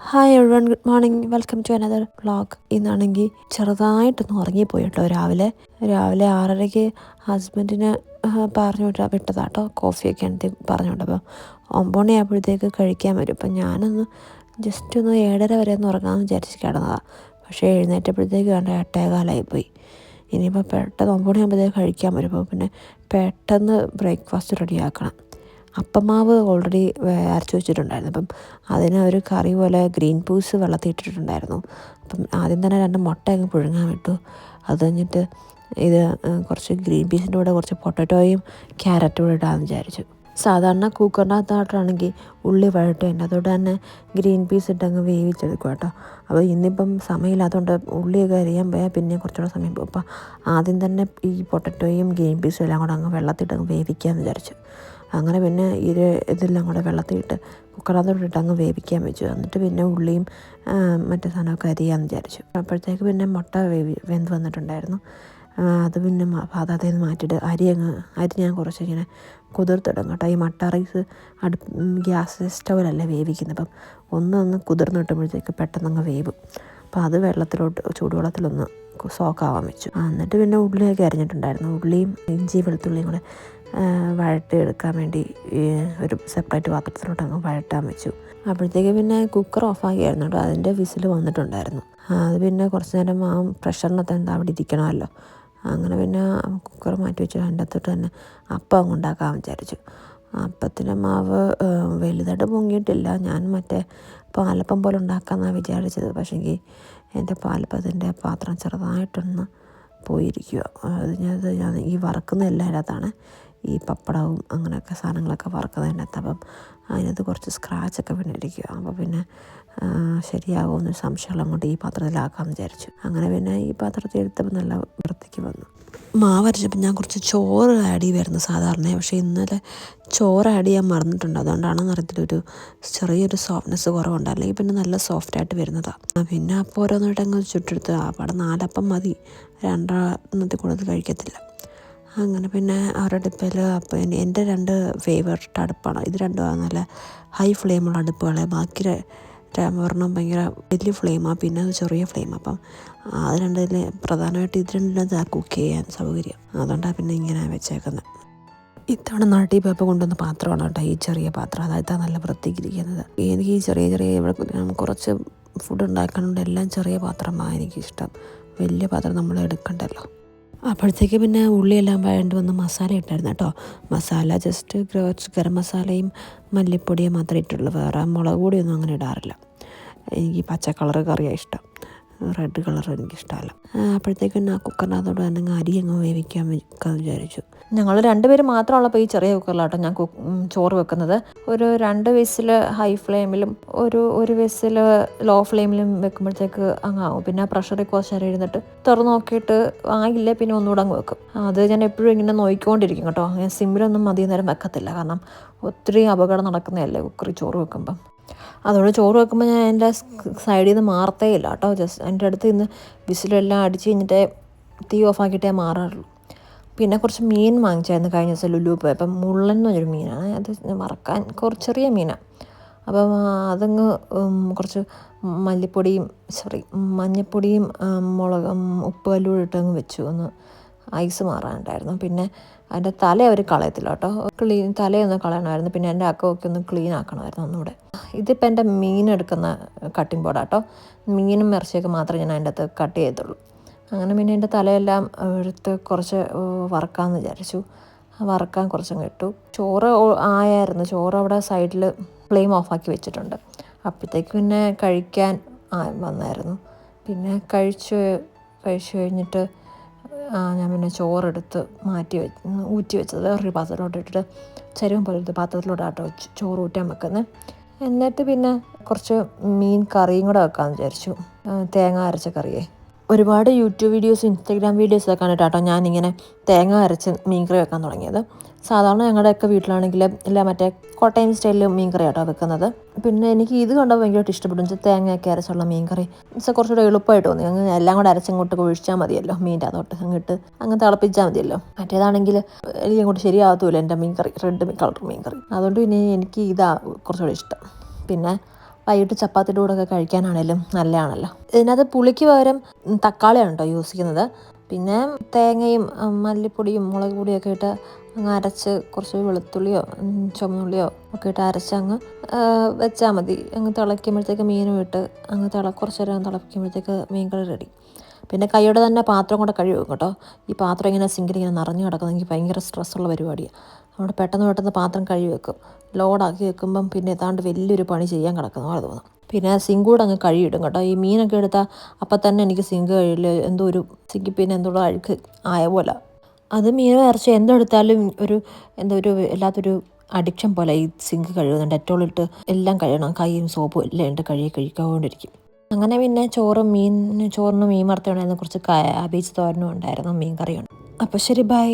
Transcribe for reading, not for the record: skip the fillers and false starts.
Hi everyone, good morning. Welcome to another vlog. ഇന്നാണെങ്കിൽ ചെറുതായിട്ടൊന്ന് ഉറങ്ങിപ്പോയി കേട്ടോ. രാവിലെ 6:30 ഹസ്ബൻഡിന് വിട്ടതാട്ടോ. കോഫിയൊക്കെ ആണെങ്കിൽ പറഞ്ഞു വിട്ടപ്പോൾ 9 മണിയാകുമ്പോഴത്തേക്ക് കഴിക്കാൻ വരും. അപ്പം ഞാനൊന്ന് ജസ്റ്റ് ഒന്ന് 7:30 വരെ ഒന്ന് ഉറങ്ങാമെന്ന് വിചാരിച്ച് കിടന്നതാണ്. പക്ഷേ എഴുന്നേറ്റപ്പോഴത്തേക്ക് വേണ്ട 8:15 ഇനിയിപ്പോൾ പെട്ടെന്ന് 9 മണിയാകുമ്പോഴത്തേക്ക് കഴിക്കാൻ വരും. അപ്പോൾ പിന്നെ പെട്ടെന്ന് ബ്രേക്ക്ഫാസ്റ്റ് റെഡിയാക്കണം. അപ്പമാവ് ഓൾറെഡി അരച്ച് വെച്ചിട്ടുണ്ടായിരുന്നു. അപ്പം അതിന് ഒരു കറി പോലെ ഗ്രീൻ പീസ് വെള്ളത്തിലിട്ടിട്ടുണ്ടായിരുന്നു. അപ്പം ആദ്യം തന്നെ 2 മുട്ട അങ്ങ് പുഴുങ്ങാൻ വിട്ടു. അത് കഴിഞ്ഞിട്ട് ഇത് കുറച്ച് ഗ്രീൻ പീസിൻ്റെ കൂടെ കുറച്ച് പൊട്ടറ്റോയും ക്യാരറ്റും കൂടെ ഇടാമെന്ന് വിചാരിച്ചു. സാധാരണ കുക്കറിനകത്താണെങ്കിൽ ഉള്ളി വഴട്ടും എൻ്റെ അതോടെ തന്നെ ഗ്രീൻ പീസ് ഇട്ടങ്ങ് വേവിച്ചെടുക്കും കേട്ടോ. അപ്പോൾ ഇന്നിപ്പം സമയമില്ലാത്തതുകൊണ്ട് ഉള്ളിയൊക്കെ അരിയാൻ പോയാൽ പിന്നെ കുറച്ചുകൂടെ സമയം പോകും. അപ്പോൾ ആദ്യം തന്നെ ഈ പൊട്ടറ്റോയും ഗ്രീൻ പീസും എല്ലാം കൂടെ അങ്ങ് വെള്ളത്തിട്ടങ്ങ് വേവിക്കാമെന്ന് വിചാരിച്ചു. അങ്ങനെ പിന്നെ ഇതെല്ലാം കൂടെ വെള്ളത്തിലിട്ട് കുക്കറിനകത്തോട്ട് അങ്ങ് വേവിക്കാൻ വെച്ചു. എന്നിട്ട് പിന്നെ ഉള്ളിയും മറ്റു സാധനമൊക്കെ അരിയാമെന്ന് വിചാരിച്ചു. അപ്പോഴത്തേക്ക് പിന്നെ മുട്ട വെന്ത് വന്നിട്ടുണ്ടായിരുന്നു. അത് പിന്നെ പാത്രത്തിൽ നിന്ന് മാറ്റിയിട്ട് അരി ഞാൻ കുറച്ചിങ്ങനെ കുതിർത്തിടും കേട്ടോ. ഈ മട്ട റൈസ് ഗ്യാസ് സ്റ്റൗവിലല്ലേ വേവിക്കുന്നത്. അപ്പം ഒന്ന് കുതിർന്ന് കിട്ടുമ്പോഴത്തേക്ക് പെട്ടെന്നങ്ങ് വേവും. അപ്പോൾ അത് ചൂടുവെള്ളത്തിലൊന്ന് സോക്കാവാൻ വെച്ചു. എന്നിട്ട് പിന്നെ ഉള്ളിയൊക്കെ അരിഞ്ഞിട്ടുണ്ടായിരുന്നു. ഉള്ളിയും ഇഞ്ചി വെളുത്തുള്ളിയും കൂടെ വഴറ്റി എടുക്കാൻ വേണ്ടി ഒരു സെപ്പറേറ്റ് പാത്രത്തിലോട്ട് അങ്ങ് വഴറ്റാൻ വെച്ചു. അപ്പോഴത്തേക്ക് പിന്നെ കുക്കർ ഓഫാക്കിയായിരുന്നു കേട്ടോ. അതിൻ്റെ വിസിൽ വന്നിട്ടുണ്ടായിരുന്നു. അത് പിന്നെ കുറച്ച് നേരം ആ പ്രഷറിനകത്ത് അവിടെ ഇരിക്കണമല്ലോ. അങ്ങനെ പിന്നെ കുക്കർ മാറ്റി വെച്ചു. അതിൻ്റെ അകത്തോട്ട് തന്നെ അപ്പം അങ്ങ് ഉണ്ടാക്കാമെന്ന് വിചാരിച്ചു. അപ്പത്തിൻ്റെ മാവ് വലുതായിട്ട് പൊങ്ങിയിട്ടില്ല. ഞാൻ മറ്റേ പാലപ്പം പോലെ ഉണ്ടാക്കാമെന്നാണ് വിചാരിച്ചത്. പക്ഷേങ്കിൽ എൻ്റെ പാലപ്പത്തിൻ്റെ പാത്രം ചെറുതായിട്ടൊന്ന് പോയിരിക്കുക. ഞാൻ ഈ വറക്കുന്ന എല്ലാത്തിനകത്താണ് ഈ പപ്പടവും അങ്ങനെയൊക്കെ സാധനങ്ങളൊക്കെ വറക്കുന്നതിനകത്ത്. അപ്പം അതിനകത്ത് കുറച്ച് സ്ക്രാച്ചൊക്കെ വീണിരിക്കുക. അപ്പോൾ പിന്നെ ശരിയാകുമെന്നൊരു സംശയമുള്ള അങ്ങോട്ട് ഈ പാത്രത്തിലാക്കാമെന്ന് വിചാരിച്ചു. അങ്ങനെ പിന്നെ ഈ പാത്രത്തിൽ എടുത്തപ്പോൾ നല്ല വൃത്തിക്ക് വന്നു. മാവ് അരച്ചപ്പോൾ ഞാൻ കുറച്ച് ചോറ് ആഡ് ചെയ്യുമായിരുന്നു സാധാരണ. പക്ഷേ ഇന്നലെ ചോറ് ആഡ് ചെയ്യാൻ മറന്നിട്ടുണ്ട്. അതുകൊണ്ടാണെന്ന് അറിയത്തില്ല, ചെറിയൊരു സോഫ്റ്റ്നെസ് കുറവുണ്ട്. അല്ലെങ്കിൽ പിന്നെ നല്ല സോഫ്റ്റായിട്ട് വരുന്നതാണ്. പിന്നെ അപ്പോൾ ഓരോന്നായിട്ട് അങ്ങ് ചുട്ടെടുത്ത് അവിടെ 4 അപ്പം മതി. 2 കൂടുതൽ കഴിക്കത്തില്ല. അങ്ങനെ പിന്നെ ഒരടുപ്പിൽ അപ്പം എൻ്റെ 2 ഫേവററ്റ് അടുപ്പാണ്. ഇത് 2 നല്ല ഹൈ ഫ്ലെയിമുള്ള അടുപ്പുകൾ. ബാക്കി ഒരെണ്ണം ഭയങ്കര വലിയ ഫ്ലെയിമാണ്, പിന്നെ അത് ചെറിയ ഫ്ലെയിം. അപ്പം അത് രണ്ടിൽ പ്രധാനമായിട്ട് ഇത് രണ്ടിനകത്ത് കുക്ക് ചെയ്യാൻ സൗകര്യം. അതുകൊണ്ടാണ് പിന്നെ ഇങ്ങനെ വെച്ചേക്കുന്നത്. ഇത്തവണ നാട്ടിൽ പോയപ്പോൾ കൊണ്ടുവന്ന പാത്രമാണ് കേട്ടോ ഈ ചെറിയ പാത്രം. അതായത് നല്ല വൃത്തിക്കിരിക്കുന്നത്. എനിക്ക് ഈ ചെറിയ കുറച്ച് ഫുഡ് ഉണ്ടാക്കാനുണ്ട് എല്ലാം ചെറിയ പാത്രമാണ് എനിക്കിഷ്ടം. വലിയ പാത്രം നമ്മൾ എടുക്കണ്ടല്ലോ. അപ്പോഴത്തേക്ക് പിന്നെ ഉള്ളിയെല്ലാം വഴണ്ട് വന്ന് മസാല ഇട്ടായിരുന്നു കേട്ടോ. മസാല ജസ്റ്റ് കുറച്ച് ഗരം മസാലയും മല്ലിപ്പൊടിയും മാത്രമേ ഇട്ടുള്ളൂ. വേറെ മുളക് പൊടിയൊന്നും അങ്ങനെ ഇടാറില്ല. എനിക്ക് പച്ച കളറ് കറിയാണ് ഇഷ്ടം, റെഡ് കളർ എനിക്കിഷ്ടമല്ല. അപ്പോഴത്തേക്ക് പിന്നെ ആ കുക്കറിനകത്തോട് തന്നെ അരി അങ്ങ് വേവിക്കാൻ വെക്കാമെന്ന് വിചാരിച്ചു. ഞങ്ങൾ 2 പേര് മാത്രമുള്ളപ്പോൾ ഈ ചെറിയ കുക്കറിലാട്ടോ ഞാൻ ചോറ് വെക്കുന്നത്. ഒരു 2 വിസിൽ ഹൈ ഫ്ലെയിമിലും ഒരു വിസിൽ ലോ ഫ്ലെയിമിലും വെക്കുമ്പോഴത്തേക്ക് അങ്ങാവും. പിന്നെ പ്രഷറിൽ കുറച്ച് നേരം ഇരുന്നിട്ട് തുറന്ന് നോക്കിയിട്ട് ആയില്ലേ പിന്നെ ഒന്നുകൂടെ അങ്ങ് വെക്കും. അത് ഞാൻ എപ്പോഴും ഇങ്ങനെ നോക്കിക്കൊണ്ടിരിക്കും കേട്ടോ. ഞാൻ സിമ്മിലൊന്നും അധികം നേരം വെക്കത്തില്ല. കാരണം ഒത്തിരി അപകടം നടക്കുന്നതല്ലേ കുക്കറിൽ ചോറ് വെക്കുമ്പം. അതുകൊണ്ട് ചോറ് വെക്കുമ്പോൾ ഞാൻ എൻ്റെ സൈഡിൽ നിന്ന് മാറത്തേ ഇല്ല കേട്ടോ. ജസ്റ്റ് എൻ്റെ അടുത്ത് നിന്ന് വിസിലെല്ലാം അടിച്ച് കഴിഞ്ഞിട്ടേ തീ ഓഫാക്കിയിട്ടേ മാറാറുള്ളൂ. പിന്നെ കുറച്ച് മീൻ വാങ്ങിച്ചായിരുന്നു കഴിഞ്ഞ ദിവസം ലുലു പോയി. അപ്പം മുള്ളൻ എന്ന് പറഞ്ഞൊരു മീനാണ്. അത് വറക്കാൻ കുറച്ച് ചെറിയ മീനാണ്. അപ്പം അതങ്ങ് കുറച്ച് മഞ്ഞപ്പൊടിയും ഉപ്പ് കല്ലൂടെ ഇട്ടങ്ങ് വെച്ചു. ഒന്ന് ഐസ് മാറാനുണ്ടായിരുന്നു. പിന്നെ അതിൻ്റെ തല അവർ കളയത്തില്ല കേട്ടോ. തലയൊന്ന് കളയണമായിരുന്നു. പിന്നെ എൻ്റെ അക്കമൊക്കെ ഒന്ന് ക്ലീൻ ആക്കണമായിരുന്നു ഒന്നുകൂടെ. ഇതിപ്പോൾ എൻ്റെ മീൻ എടുക്കുന്ന കട്ടിംഗ് ബോർഡാണ് കേട്ടോ. മീനും ഇറച്ചിയൊക്കെ മാത്രമേ ഞാൻ അതിൻ്റെ അകത്ത് കട്ട് ചെയ്യത്തുള്ളൂ. അങ്ങനെ പിന്നെ എൻ്റെ തലയെല്ലാം എടുത്ത് കുറച്ച് വറക്കാമെന്ന് വിചാരിച്ചു. വറക്കാൻ കുറച്ചങ്ങ് ഇട്ടു. ചോറ് ആയായിരുന്നു. ചോറ് അവിടെ സൈഡിൽ ഫ്ലെയിം ഓഫാക്കി വെച്ചിട്ടുണ്ട്. അപ്പോഴത്തേക്ക് പിന്നെ കഴിക്കാൻ വന്നായിരുന്നു. പിന്നെ കഴിച്ചു കഴിഞ്ഞിട്ട് ഞാൻ പിന്നെ ചോറെടുത്ത് ഊറ്റി വെച്ചത് വേറൊരു പാത്രത്തിലോട്ട് ഇട്ടിട്ട് ചരുവം പോലത്തെ പാത്രത്തിലോട്ട് ആട്ടോ ചോറ് ഊറ്റാൻ വെക്കുന്നത്. എന്നിട്ട് പിന്നെ കുറച്ച് മീൻ കറിയും കൂടെ വെക്കാമെന്ന് വിചാരിച്ചു. തേങ്ങ അരച്ച കറിയേ. ഒരുപാട് യൂട്യൂബ് വീഡിയോസ്, ഇൻസ്റ്റാഗ്രാം വീഡിയോസൊക്കെ കണ്ടിട്ടാട്ടോ ഞാനിങ്ങനെ തേങ്ങ അരച്ച് മീൻകറി വെക്കാൻ തുടങ്ങിയത്. സാധാരണ ഞങ്ങളുടെയൊക്കെ വീട്ടിലാണെങ്കിൽ എല്ലാം മറ്റേ കോട്ടയം സ്റ്റൈലിൽ മീൻകറി ആട്ടോ വെക്കുന്നത്. പിന്നെ എനിക്ക് ഇത് കണ്ടപ്പോൾ ഭയങ്കരമായിട്ട് ഇഷ്ടപ്പെട്ടു. തേങ്ങയൊക്കെ അരച്ചുള്ള മീൻകറി കുറച്ചുകൂടെ എളുപ്പമായിട്ട് തോന്നി. അങ്ങ് എല്ലാം കൂടെ അരച്ചങ്ങോട്ട് ഒഴിച്ചാൽ മതിയല്ലോ. മീൻ്റെ അതോട്ട് അങ്ങ് തിളപ്പിച്ചാൽ മതിയല്ലോ. മറ്റേതാണെങ്കിൽ എനിക്ക് അങ്ങോട്ട് ശരിയാകത്തുമില്ല എൻ്റെ മീൻകറി, റെഡ് കളർ മീൻകറി. അതുകൊണ്ട് പിന്നെ എനിക്ക് ഇതാ കുറച്ചുകൂടെ ഇഷ്ടം. പിന്നെ വൈകിട്ട് ചപ്പാത്തിയുടെ കൂടെ ഒക്കെ കഴിക്കാനാണേലും നല്ലതാണല്ലോ. ഇതിനകത്ത് പുളിക്ക് പകരം തക്കാളിയാണ് കേട്ടോ യൂസ് ചെയ്യുന്നത്. പിന്നെ തേങ്ങയും മല്ലിപ്പൊടിയും മുളക് പൊടിയൊക്കെ ഇട്ട് അങ്ങ് അരച്ച് കുറച്ച് വെളുത്തുള്ളിയോ ചുവന്നുള്ളിയോ ഒക്കെ ഇട്ട് അരച്ച് അങ്ങ് വെച്ചാൽ മതി. അങ്ങ് തിളയ്ക്കുമ്പോഴത്തേക്ക് മീനും ഇട്ട് അങ്ങ് കുറച്ച് നേരം തിളയ്ക്കുമ്പോഴത്തേക്ക് മീൻ കറി റെഡി. പിന്നെ കൈയോടെ തന്നെ പാത്രം കൂടെ കഴുകി വെക്കും കേട്ടോ. ഈ പാത്രം ഇങ്ങനെ സിങ്കിൽ ഇങ്ങനെ നിറഞ്ഞു കിടക്കുന്നത് എനിക്ക് ഭയങ്കര സ്ട്രെസ്സുള്ള പരിപാടിയാണ്. അവിടെ പെട്ടെന്ന് പാത്രം കഴുകി വെക്കും. ലോഡാക്കി വെക്കുമ്പം പിന്നെ ഏതാണ്ട് വലിയൊരു പണി ചെയ്യാൻ കിടക്കുന്ന പോലെ തോന്നും. പിന്നെ സിങ്ക് കൂടെ അങ്ങ് കഴുകിയിടും കേട്ടോ. ഈ മീനൊക്കെ എടുത്താൽ അപ്പം തന്നെ എനിക്ക് സിങ്ക് കഴുകില്ല, എന്തോ ഒരു സിങ്കിൽ പിന്നെ എന്തോ അഴുക്ക് ആയ പോലെ. അത് മീനോ ഇറച്ചി എന്തെടുത്താലും എന്തോ ഒരു എല്ലാത്തൊരു അഡിക്ഷൻ പോലെ ഈ സിങ്ക് കഴുകുന്നുണ്ട്. ഡെറ്റോളിട്ട് എല്ലാം കഴുകണം, കൈയും സോപ്പും എല്ലാം ഇട്ട് കഴിക്കൊണ്ടിരിക്കും. അങ്ങനെ പിന്നെ ചോറിന് മീൻ വറുത്തതുണ്ടായിരുന്നു, കുറച്ച് കാബേജ് തോരനും ഉണ്ടായിരുന്നു, മീൻ കറിയുണ്ട്. അപ്പോൾ ശരി, ബൈ.